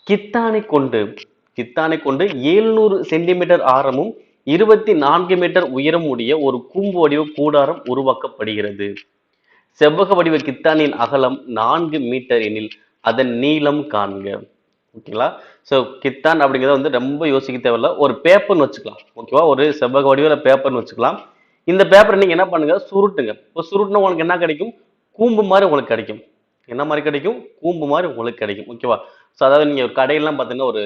கித்தானை கொண்டு 700 சென்டிமீட்டர் ஆரமும் 24 மீட்டர் உயரம் உடைய ஒரு கூம்பு வடிவ கூடாரம் உருவாக்கப்படுகிறது. செவ்வக வடிவ கித்தானின் அகலம் 4 மீட்டர் எனில் அதன் நீளம் காண்க. ஓகேங்களா? ஸோ கித்தான் அப்படிங்கிறத வந்து ரொம்ப யோசிக்க தேவையில்ல. ஒரு பேப்பர்னு வச்சுக்கலாம். ஓகேவா? ஒரு செவ்வக வடிவில் பேப்பர்னு வச்சுக்கலாம். இந்த பேப்பரை நீங்க என்ன பண்ணுங்க, சுருட்டுங்க. இப்போ சுருட்டுனா உங்களுக்கு என்ன கிடைக்கும்? கூம்பு மாதிரி உங்களுக்கு கிடைக்கும். என்ன மாதிரி கிடைக்கும்? கூம்பு மாதிரி உங்களுக்கு கிடைக்கும். ஓகேவா? ஸோ அதாவது நீங்க ஒரு கடையெல்லாம் பார்த்தீங்கன்னா ஒரு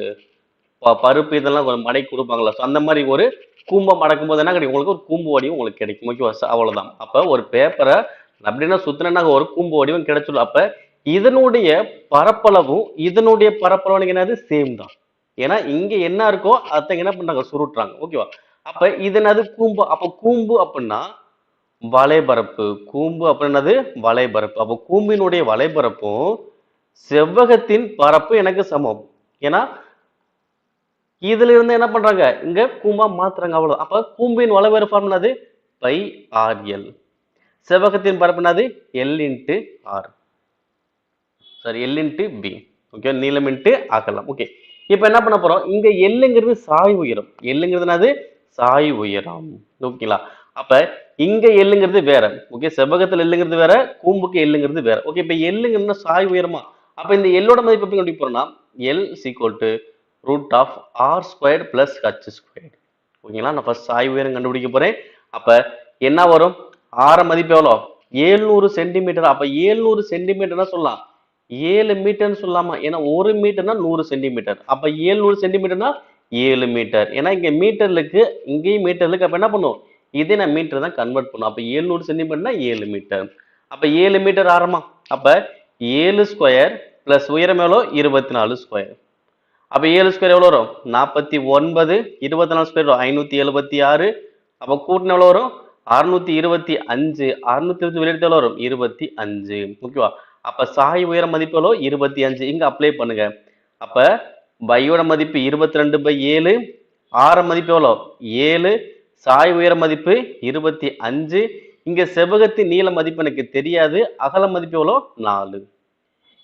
பருப்பு இதெல்லாம் ஒரு மடக்கி கொடுப்பாங்களா? ஸோ அந்த மாதிரி ஒரு கூம்பை மடக்கும் போது என்ன கிடைக்கும்? உங்களுக்கு ஒரு கூம்பு வடிவம் உங்களுக்கு கிடைக்கும். ஓகேவா? அவ்வளவுதான். அப்ப ஒரு பேப்பரை அப்படின்னா சுத்தினா ஒரு கூம்பு வடிவம் கிடைச்சிடும். அப்ப இதனுடைய பரப்பளவும் இதனுடைய பரப்பளவு என்னது? சேம் தான். ஏன்னா இங்க என்ன இருக்கோ அதை என்ன பண்றாங்க? சுருட்டுறாங்க. ஓகேவா? அப்ப இது என்னது? கூம்பு. அப்ப கூம்பு அப்படின்னா வலைபரப்பு. கூம்பு அப்படின்னது வலைபரப்பு. அப்ப கூம்பினுடைய வலைபரப்பும் செவ்வகத்தின் பரப்பு எனக்கு சமம். ஏன்னா இதுல இருந்து என்ன பண்றாங்க? இங்க கூம்பா மாத்துறாங்க. அவ்வளவு. அப்ப கூம்பின் வளைவர ஃபார்ம் என்னது? Pi R L. செவ்வகத்தின் பரப்பு என்னது? L into R. Sorry, L into B. Okay, நீளம் இன்ட்டு அகலம். ஓகே, இப்ப என்ன பண்ண போறோம்? இங்க எல்லுங்கிறது சாய் உயரம். எல்லுங்கிறது என்னது? சாய் உயரம். ஓகேங்களா? அப்ப இங்க எல்லுங்கிறது வேற. ஓகே, செவ்வகத்துல எல்லுங்கிறது வேற, கூம்புக்கு எல்லுங்கிறது வேற. ஓகே, இப்ப எல்லுங்கிறது சாய் உயரமா? அப்ப இந்த எல்லோட மதிப்பு எப்படி கண்டுபிடிக்க போறோம்னா L equal to root of R square plus H square. ஓகேங்களா? நான் ஃபர்ஸ்ட் சாய் உயரம் கண்டுபிடிக்க போறேன். அப்ப என்ன வரும்? ஆர மதிப்பு எவ்வளோ? 700 சென்டிமீட்டர். அப்ப 700 சென்டிமீட்டர்னா சொல்லலாம் 7 மீட்டர்னு சொல்லலாமா? ஏன்னா 1 மீட்டர்னா 100 சென்டிமீட்டர். அப்ப 700 சென்டிமீட்டர்னா 7 மீட்டர். ஏன்னா இங்க மீட்டர்லுக்கு இங்கேயும் மீட்டர்லுக்கு அப்ப என்ன பண்ணும்? இதே நான் மீட்டர் தான் கன்வெர்ட் பண்ணும். அப்ப 700 சென்டிமீட்டர்னா 7 மீட்டர். அப்ப 7 மீட்டர் ஆரமா? அப்ப 7 ஸ்கொயர் பிளஸ் உயரம் எவ்வளோ? 24 ஸ்கொயர். அப்ப 7 ஸ்கொயர் எவ்வளோ வரும்? 49. 24 ஸ்கொயர் 576. அப்ப கூட்டின எவ்வளோ வரும்? 625. 620 வெளியெடுத்து எவ்வளோ வரும்? 25. ஓகேவா? அப்ப சாய் உயர மதிப்பு எவ்வளோ? 25. இங்க அப்ளை பண்ணுங்க. அப்ப பையோட மதிப்பு 22/7. ஆர மதிப்பு எவ்வளோ? 7. சாய் உயர மதிப்பு 25. இங்க செவ்வகத்தின் நீள மதிப்பு எனக்கு தெரியாது. அகல மதிப்பு எவ்வளோ? 4.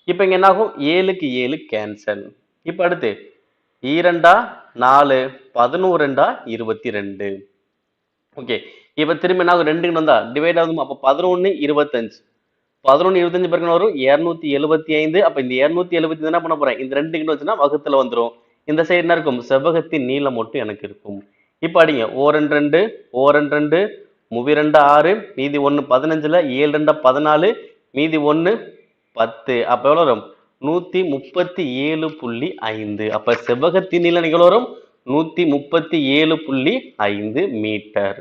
இப்ப இங்க என்ன ஆகும்? 7க்கு 7 கேன்சல். இப்ப அடுத்து 2 4 11 22. ஓகே, இப்ப திரும்ப என்ன ஆகும்? 2 வந்தா டிவைட் ஆகும். அப்ப 11 25. 11 25 பெருக்கணும் வரும் 275. அப்ப இந்த 275 என்ன பண்ண போறேன்? இந்த 2 கிட்ட வச்சுன்னா வகுத்துல வந்துடும். இந்த சைடு என்ன இருக்கும்? செவ்வகத்தின் நீளம் மட்டும் எனக்கு இருக்கும். இப்ப அடிங்க. 4 2 மூவி 2 6, மீதி 1 15ல 7 2 14, மீதி 1 10. அப்ப எவ்வளவு வரும்? 137.5. அப்ப செவ்வகத்தின் நீளம் எவ்வளவு வரும்? 137.5 மீட்டர்.